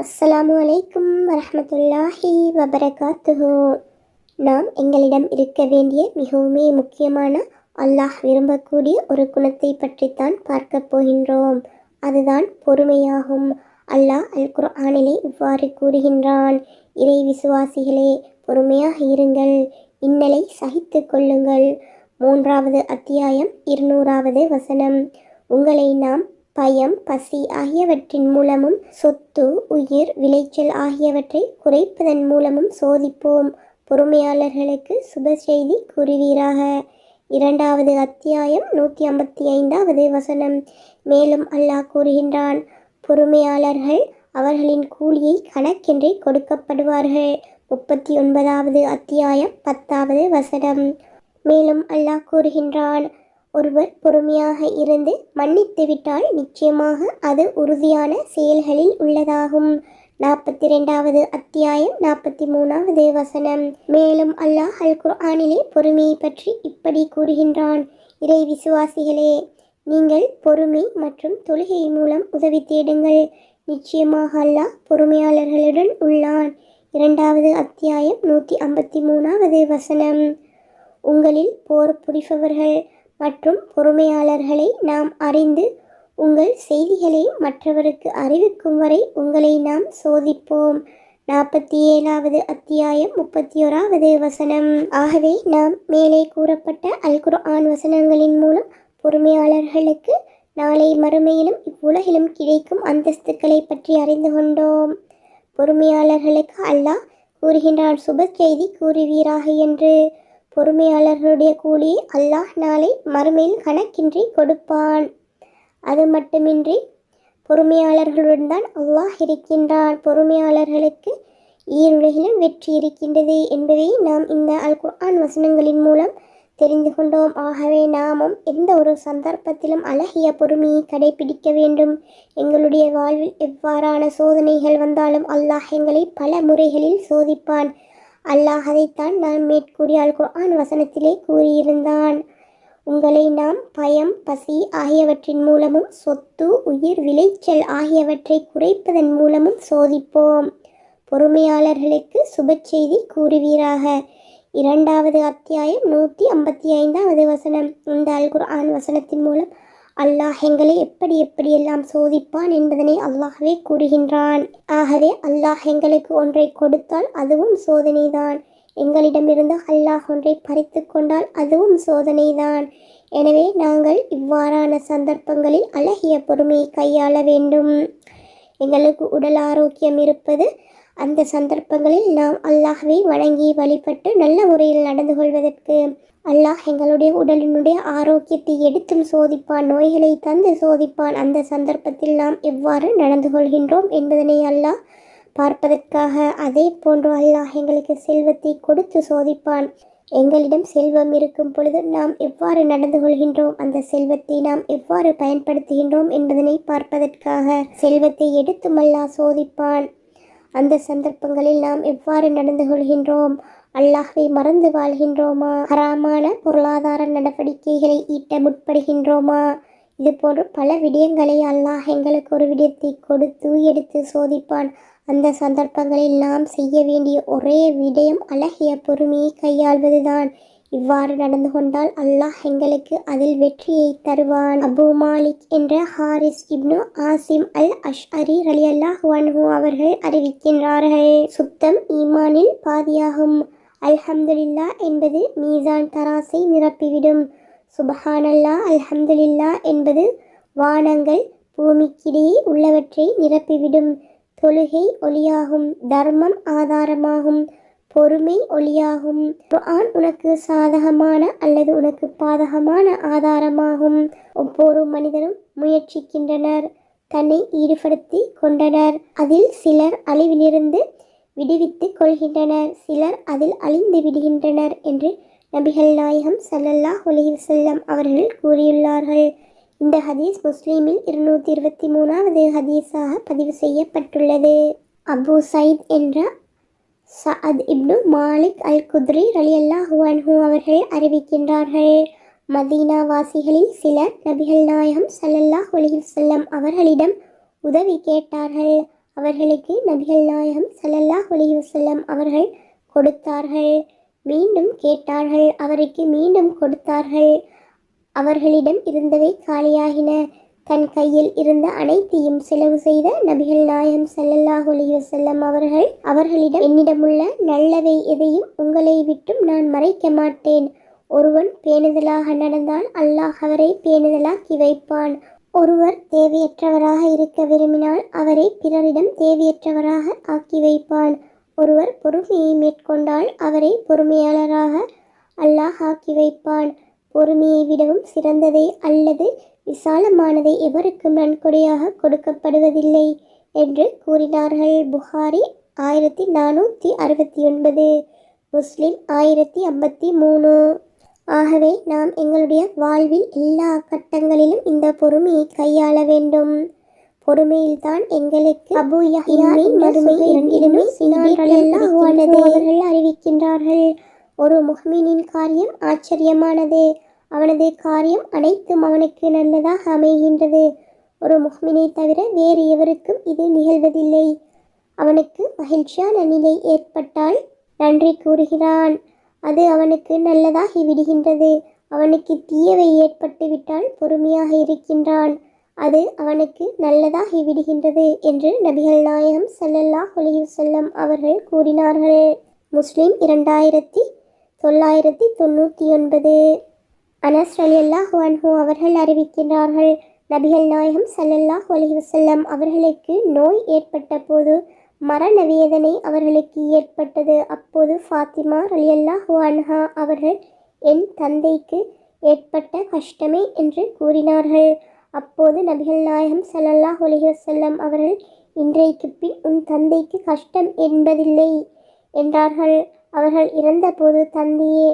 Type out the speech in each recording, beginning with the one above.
அஸ்ஸலாமு அலைக்கும் வரஹ்மத்துல்லாஹி வபரகாத்துஹு. நாம் எங்களிடம் இருக்க வேண்டிய மிகவும் முக்கியமான அல்லாஹ் விரும்பக்கூடிய ஒரு குணத்தை பற்றித்தான் பார்க்க போகின்றோம். அதுதான் பொறுமையாகும். அல்லாஹ் அல் குர்ஆனிலே இவ்வாறு கூறுகின்றான்: இறை விசுவாசிகளே, பொறுமையாக இருங்கள், இன்னலை சகித்து கொள்ளுங்கள். 3வது அத்தியாயம் 200வது வசனம். உங்களை நாம் பயம், பசி ஆகியவற்றின் மூலமும் சொத்து, உயிர், விளைச்சல் ஆகியவற்றை குறைப்பதன் மூலமும் சோதிப்போம். பொறுமையாளர்களுக்கு சுப செய்தி கூறுவீராக. 2வது அத்தியாயம் 155வது வசனம். மேலும் அல்லாஹ் கூறுகின்றான்: பொறுமையாளர்கள் அவர்களின் கூலியை கணக்கின்றி கொடுக்கப்படுவார்கள். 39வது அத்தியாயம் 10வது வசனம். மேலும் அல்லாஹ் கூறுகின்றான்: ஒருவர் பொறுமையாக இருந்து மன்னித்து விட்டால் நிச்சயமாக அது உறுதியான செயல்களில் உள்ளதாகும். 42வது அத்தியாயம் 43வது வசனம். மேலும் அல்லாஹ் அல் குர்ஆனிலே பொறுமையை பற்றி இப்படி கூறுகின்றான்: இறை விசுவாசிகளே, நீங்கள் பொறுமை மற்றும் தொழுகை மூலம் உதவி தேடுங்கள். நிச்சயமாக அல்லாஹ் பொறுமையாளர்களுடன் உள்ளான். 2வது அத்தியாயம் 153வது வசனம். உங்களில் போர் புரிபவர்கள் மற்றும் பொறுமையாளர்களை நாம் அறிந்து உங்கள் செய்திகளை மற்றவருக்கு அறிவிக்கும் வரை உங்களை நாம் சோதிப்போம். 47வது அத்தியாயம் 31வது வசனம். ஆகவே நாம் மேலே கூறப்பட்ட அல் குர்ஆன் வசனங்களின் மூலம் பொறுமையாளர்களுக்கு நாளை மறுமையிலும் இவ்வுலகிலும் கிடைக்கும் அந்தஸ்துக்களை பற்றி அறிந்து கொண்டோம். பொறுமையாளர்களுக்கு அல்லாஹ் கூறுகின்றான்: சுப செய்தி கூறுவீராக என்று. பொறுமையாளர்களுடைய கூலியை அல்லாஹ் நாளை மறுமையில் கணக்கின்றி கொடுப்பான். அது மட்டுமின்றி பொறுமையாளர்களுடன் தான் அல்லாஹ் இருக்கின்றான். பொறுமையாளர்களுக்கு ஈருலகிலும் வெற்றி இருக்கின்றது என்பதை நாம் இந்த அல் குர்ஆன் வசனங்களின் மூலம் தெரிந்து கொண்டோம். ஆகவே நாமும் எந்த ஒரு சந்தர்ப்பத்திலும் அழகிய பொறுமையை கடைபிடிக்க வேண்டும். எங்களுடைய வாழ்வில் எவ்வாறான சோதனைகள் வந்தாலும் அல்லாஹ் எங்களை பல முறைகளில் சோதிப்பான். அல்லாஹ் அதைத்தான் நான் மேற்கூறிய அல் குர்ஆன் வசனத்திலே கூறியிருந்தான்: உங்களை நாம் பயம், பசி ஆகியவற்றின் மூலமும் சொத்து, உயிர், விளைச்சல் ஆகியவற்றை குறைப்பதன் மூலமும் சோதிப்போம். பொறுமையாளர்களுக்கு சுப செய்தி கூறுவீராக. 2வது அத்தியாயம் 155வது வசனம். இந்த அல் குர்ஆன் வசனத்தின் மூலம் அல்லாஹ் எங்களை எப்படியெல்லாம் சோதிப்பான் என்பதனை அல்லாஹ்வே கூறுகின்றான். ஆகவே அல்லாஹ் எங்களுக்கு ஒன்றை கொடுத்தால் அதுவும் சோதனைதான். எங்களிடமிருந்து அல்லாஹ் ஒன்றை பறித்து கொண்டால் அதுவும் சோதனைதான். எனவே நாங்கள் இவ்வாறான சந்தர்ப்பங்களில் அழகிய பொறுமையை கையாள வேண்டும். எங்களுக்கு உடல் ஆரோக்கியம் இருப்பது அந்த சந்தர்ப்பங்களில் நாம் அல்லாஹ்வை வணங்கி வழிபட்டு நல்ல முறையில் நடந்து கொள்வதற்கு. அல்லாஹ் எங்களுடைய உடலினுடைய ஆரோக்கியத்தை எடுத்தும் சோதிப்பான், நோய்களை தந்து சோதிப்பான். அந்த சந்தர்ப்பத்தில் நாம் எவ்வாறு நடந்து கொள்கின்றோம் என்பதனை அல்லாஹ் பார்ப்பதற்காக. அதே போன்று அல்லாஹ் எங்களுக்கு செல்வத்தை கொடுத்து சோதிப்பான். எங்களிடம் செல்வம் இருக்கும் பொழுது நாம் எவ்வாறு நடந்து கொள்கின்றோம், அந்த செல்வத்தை நாம் எவ்வாறு பயன்படுத்துகின்றோம் என்பதனை பார்ப்பதற்காக செல்வத்தை எடுத்தும் அல்லாஹ் சோதிப்பான். அந்த சந்தர்ப்பங்களில் நாம் எவ்வாறு நடந்து கொள்கின்றோம், அல்லாஹ்வை மறந்து வாழ்கின்றோமா, ஹராமான பொருளாதார நடவடிக்கைகளை ஈட்ட முற்படுகின்றோமா, இது போன்று பல விடயங்களை அல்லாஹ் எங்களுக்கு ஒரு விடயத்தை கொடுத்து எடுத்து சோதிப்பான். அந்த சந்தர்ப்பங்களில் நாம் செய்ய வேண்டிய ஒரே விடயம் அழகிய பொறுமையை கையாள்வதுதான். இவ்வாறு நடந்து கொண்டால் அல்லாஹ் எங்களுக்கு அதில் வெற்றியை தருவான். அபு மாலிக் என்ற ஹாரிஸ் இப்னு ஆசிம் அல் அஷ்அரி ரலியல்லாஹு அன்ஹு அவர்கள் அறிவிக்கின்றார்கள்: சுத்தம் ஈமானில் பாதியாகும். அல்ஹம்துலில்லாஹ் என்பது மீசான் தராசை நிரப்பிவிடும். சுபஹானல்லாஹ், அல்ஹம்துலில்லாஹ் என்பது வானங்கள் பூமிக்கிடையே உள்ளவற்றை நிரப்பிவிடும். தொழுகை ஒளியாகும், தர்மம் ஆதாரமாகும், பொறுமை ஒளியாகும். குர்ஆன் உனக்கு சாதகமான அல்லது உனக்கு பாதகமான ஆதாரமாகும். ஒவ்வொரு மனிதரும் முயற்சிக்கின்றனர், தன்னை ஈடுபடுத்தி கொண்டனர். அதில் சிலர் அழிவிலிருந்து விடுவித்துக் கொள்கின்றனர், சிலர் அதில் அழிந்து விடுகின்றனர் என்று நபிகள் நாயகம் ஸல்லல்லாஹு அலைஹி வஸல்லம் அவர்கள் கூறியுள்ளார்கள். இந்த ஹதீஸ் முஸ்லிமில் 223வது ஹதீஸாக பதிவு செய்யப்பட்டுள்ளது. அபு சயீத் என்ற சஅத் இப்னு மாலிக் அல் குத்ரி ரலியல்லாஹு அன்ஹு அவர்கள் அறிவிக்கின்றார்கள்: மதீனா வாசிகளில் சிலர் நபிகள் நாயகம் ஸல்லல்லாஹு அலைஹி வஸல்லம் அவர்களிடம் உதவி கேட்டார்கள். அவர்களுக்கு நபிகள் நாயகம் ஸல்லல்லாஹு அலைஹி வஸல்லம் அவர்கள் கொடுத்தார்கள். மீண்டும் கேட்டார்கள், அவருக்கு மீண்டும் கொடுத்தார்கள். அவர்களிடம் இருந்தவை காலியாகின. தன் கையில் இருந்த அனைத்தையும் செலவு செய்த நபிகள் நாயகம் ஸல்லல்லாஹு அலைஹி வஸல்லம் அவர்கள் அவர்களிடம், என்னிடமுள்ள நல்லவை எதையும் உங்களை விட்டும் நான் மறைக்க மாட்டேன். ஒருவன் பேணுதலாக நடந்தால் அல்லாஹ் அவரை பேணுதலாக்கி வைப்பான். ஒருவர் தேவையற்றவராக இருக்க விரும்பினால் அவரை பிறரிடம் தேவையற்றவராக ஆக்கி வைப்பான். ஒருவர் பொறுமையை மேற்கொண்டால் அவரை பொறுமையாளராக அல்லாஹ் ஆக்கி வைப்பான். பொறுமையை விடவும் சிறந்ததை அல்லது விசாலமானதை எவருக்கும் நன்கொடையாக கொடுக்கப்படுவதில்லை என்று கூறினார்கள். புகாரி 1469, முஸ்லிம் 1053. ஆகவே நாம் எங்களுடைய வாழ்வில் எல்லா கட்டங்களிலும் இந்த பொறுமையை கையாள வேண்டும். பொறுமையில்தான் எங்களுக்கு அபூ யஹ்யா மறுமை இரண்டிலுமே அவர்கள் அறிவிக்கின்றார்கள். ஒரு முஹ்மினின் காரியம் ஆச்சரியமானது. அவனது காரியம் அனைத்தும் அவனுக்கு நல்லதாக அமைகின்றது. ஒரு முஹ்மினை தவிர வேறு எவருக்கும் இது நிகழ்வதில்லை. அவனுக்கு மகிழ்ச்சியான நிலை ஏற்பட்டால் நன்றி கூறுகிறான், அது அவனுக்கு நல்லதாகி விடுகின்றது. அவனுக்கு தீயவை ஏற்பட்டு விட்டால் பொறுமையாக இருக்கின்றான், அது அவனுக்கு நல்லதாகி விடுகின்றது என்று நபிகள் நாயகம் ஸல்லல்லாஹு அலைஹி வஸல்லம் அவர்கள் கூறினார்கள். முஸ்லிம் 2999. அனஸ் ரலியல்லாஹு அன்ஹு அவர்கள் அறிவிக்கின்றார்கள், நபிகள் நாயகம் ஸல்லல்லாஹு அலைஹி வஸல்லம் அவர்களுக்கு நோய் ஏற்பட்ட போது மரண வேதனை அவர்களுக்கு ஏற்பட்டது. அப்போது ஃபாத்திமா ரலியல்லாஹு அன்ஹா அவர்கள், என் தந்தைக்கு ஏற்பட்ட கஷ்டமே என்று கூறினார்கள். அப்போது நபிகள் நாயகம் ஸல்லல்லாஹு அலைஹி வஸல்லம் அவர்கள், இன்றைக்கு பின் உன் தந்தைக்கு கஷ்டம் என்பதில்லை என்றார்கள். அவர்கள் இறந்தபோது, தந்தையே,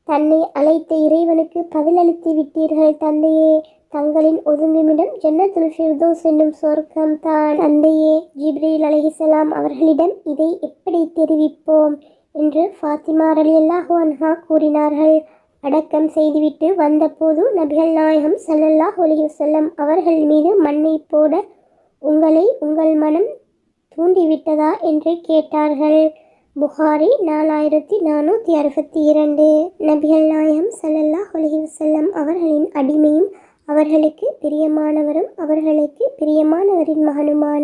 தன்னை அழைத்த இறைவனுக்கு பதிலளித்து விட்டீர்கள். தந்தையே, தங்களின் ஒதுங்குமிடம் ஜன்னத்துல் ஃபிர்தௌஸ் என்னும் சொர்க்கம் தான். தந்தையே, ஜிப்ரீல் அலைஹிஸ்ஸலாம் அவர்களிடம் இதை எப்படி தெரிவிப்போம் என்று ஃபாத்திமா ரலியல்லாஹு அன்ஹா கூறினார்கள். அடக்கம் செய்துவிட்டு வந்தபோது நபிகள் நாயகம் ஸல்லல்லாஹு அலைஹி வஸல்லம் அவர்கள் மீது மண்ணை போட உங்களை உங்கள் மனம் தூண்டிவிட்டதா என்று கேட்டார்கள். புகாரி 4462. நபிகள் நாயகம் ஸல்லல்லாஹு அலைஹி வஸல்லம் அவர்களின் அடிமையும் அவர்களுக்கு பிரியமானவரும் அவர்களுக்கு பிரியமானவரின் மகனுமான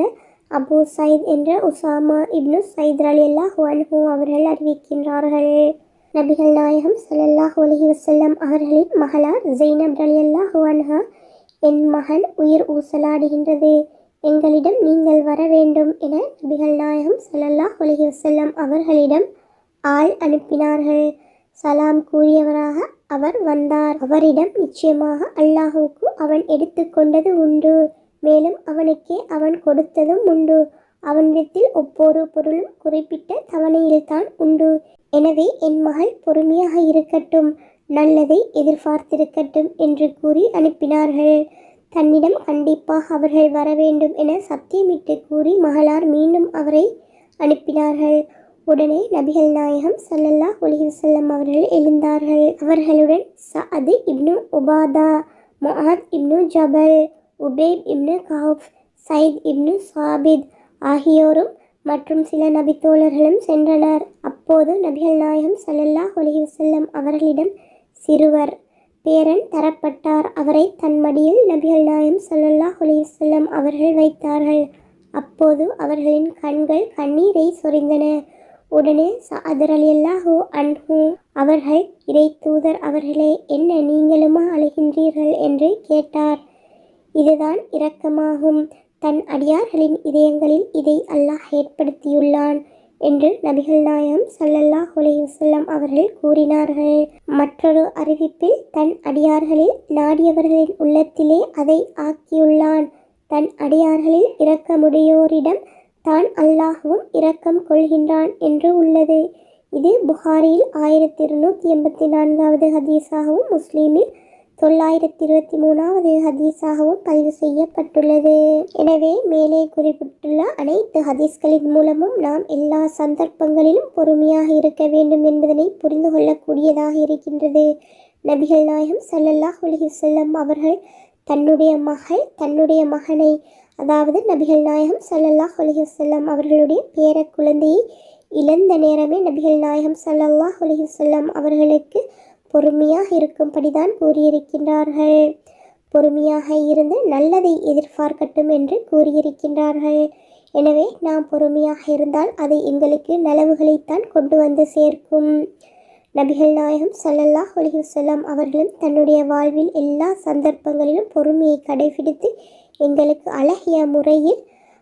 அபூ சயீத் என்ற உசாமா இப்னு ஸைத் ரலியல்லாஹு அன்ஹு அவர்கள் அறிவிக்கின்றார்கள், நபிகள் நாயகம் ஸல்லல்லாஹு அலைஹி வஸல்லம் அவர்களின் மகளார் ஸைனப் ரலியல்லாஹு அன்ஹா, என் மகன் உயிர் ஊசலாடுகின்றது, எங்களிடம் நீங்கள் வர வேண்டும் என நபிகள் நாயகம் ஸல்லல்லாஹு அலைஹி வஸல்லம் அவர்களிடம் ஆள் அனுப்பினார்கள். சலாம் கூறியவராக அவர் வந்தார். அவரிடம், நிச்சயமாக அல்லாஹுக்கு அவன் எடுத்துக்கொண்டது உண்டு, மேலும் அவனுக்கே அவன் கொடுத்ததும் உண்டு. அவனிடத்தில் ஒவ்வொரு பொருளும் குறிப்பிட்ட தவணையில்தான் உண்டு. எனவே என் மகள் பொறுமையாக இருக்கட்டும், நல்லதை எதிர்பார்த்திருக்கட்டும் என்று கூறி அனுப்பினார்கள். தன்னிடம் கண்டிப்பாக அவர்கள் வர வேண்டும் என சத்தியமிட்டு கூறி மகளார் மீண்டும் அவரை அனுப்பினார்கள். உடனே நபிகள் நாயகம் ஸல்லல்லாஹு அலைஹி வஸல்லம் அவர்கள் எழுந்தார்கள். அவர்களுடன் சஅத் இப்னு உபாதா, முஆத் இப்னு ஜபல், உபைப் இப்னு கஅப், ஸைத் இப்னு சாபித் ஆகியோரும் மற்றும் சில நபித்தோழர்களும் சென்றனர். அப்போது நபிகள் நாயகம் ஸல்லல்லாஹு அலைஹி வஸல்லம் அவர்களிடம் சிறுவர் பேரன் தரப்பட்டார். அவரை தன் மடியில் நபிகள் நாயகம் ஸல்லல்லாஹு அலைஹி வஸல்லம் அவர்கள் வைத்தார்கள். அப்போது அவர்களின் கண்கள் கண்ணீரை சொரிந்தன. உடனே சஅத் ரலியல்லாஹு அன்ஹு அவர்கள், இறை தூதர் அவர்களே, என்ன நீங்களுமா அழுகின்றீர்கள் என்று கேட்டார். இதுதான் இரக்கமாகும், தன் அடியார்களின் இதயங்களில் இதை அல்லாஹ் ஏற்படுத்தியுள்ளான் என்று நபிகள் நாயகம் ஸல்லல்லாஹு அலைஹி வஸல்லம் அவர்கள் கூறினார்கள். மற்றொரு அறிவிப்பில், தன் அடியார்களில் நாடியவர்களின் உள்ளத்திலே அதை ஆக்கியுள்ளான். தன் அடியார்களில் இரக்கமுடையோரிடம் தான் அல்லாஹ்வும் இரக்கம் கொள்கின்றான் என்று உள்ளது. இது புகாரியில் 1284வது ஹதீஸாகவும் முஸ்லீமில் 923வது ஹதீஸாகவும் பதிவு செய்யப்பட்டுள்ளது. எனவே மேலே குறிப்பிட்டுள்ள அனைத்து ஹதீஸ்களின் மூலமும் நாம் எல்லா சந்தர்ப்பங்களிலும் பொறுமையாக இருக்க வேண்டும் என்பதனை புரிந்து கொள்ளக்கூடியதாக இருக்கின்றது. நபிகள் நாயகம் ஸல்லல்லாஹு அலைஹி வஸல்லம் அவர்கள் தன்னுடைய மகள் தன்னுடைய மகனை, அதாவது நபிகள் நாயகம் ஸல்லல்லாஹு அலைஹி வஸல்லம் அவர்களுடைய பேர குழந்தையை இழந்த நேரமே நபிகள் நாயகம் ஸல்லல்லாஹு அலைஹி வஸல்லம் அவர்களுக்கு பொறுமையாக இருக்கும்படிதான் கூறியிருக்கின்றார்கள். பொறுமையாக இருந்து நல்லதை எதிர்பார்க்கட்டும் என்று கூறியிருக்கின்றார்கள். எனவே நாம் பொறுமையாக இருந்தால் அது எங்களுக்கு நலவுகளைத்தான் கொண்டு வந்து சேர்க்கும். நபிகள் நாயகம் ஸல்லல்லாஹு அலைஹி வஸல்லம் அவர்களும் தன்னுடைய வாழ்வில் எல்லா சந்தர்ப்பங்களிலும் பொறுமையை கடைபிடித்து எங்களுக்கு அழகிய முறையில்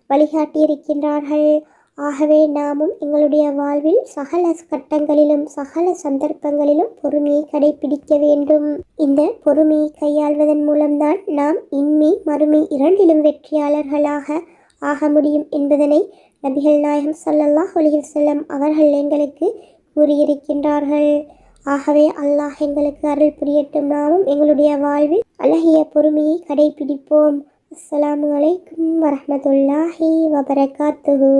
வழிகாட்டியிருக்கின்றார்கள். ஆகவே நாமும் எங்களுடைய வாழ்வில் சகல கட்டங்களிலும் சகல சந்தர்ப்பங்களிலும் பொறுமையை கடைபிடிக்க வேண்டும். இந்த பொறுமையை கையாள்வதன் மூலம்தான் நாம் இன்மை மறுமை இரண்டிலும் வெற்றியாளர்களாக ஆக முடியும் என்பதனை நபிகள் நாயகம் ஸல்லல்லாஹு அலைஹி வஸல்லம் அவர்கள் எங்களுக்கு கூறியிருக்கின்றார்கள். ஆகவே அல்லாஹ் எங்களுக்கு அருள் புரியட்டும். நாமும் எங்களுடைய வாழ்வில் அழகிய பொறுமையை கடைபிடிப்போம். அஸ்ஸலாமு அலைக்கும் வரஹ்மத்துல்லாஹி வபரகாத்துஹு.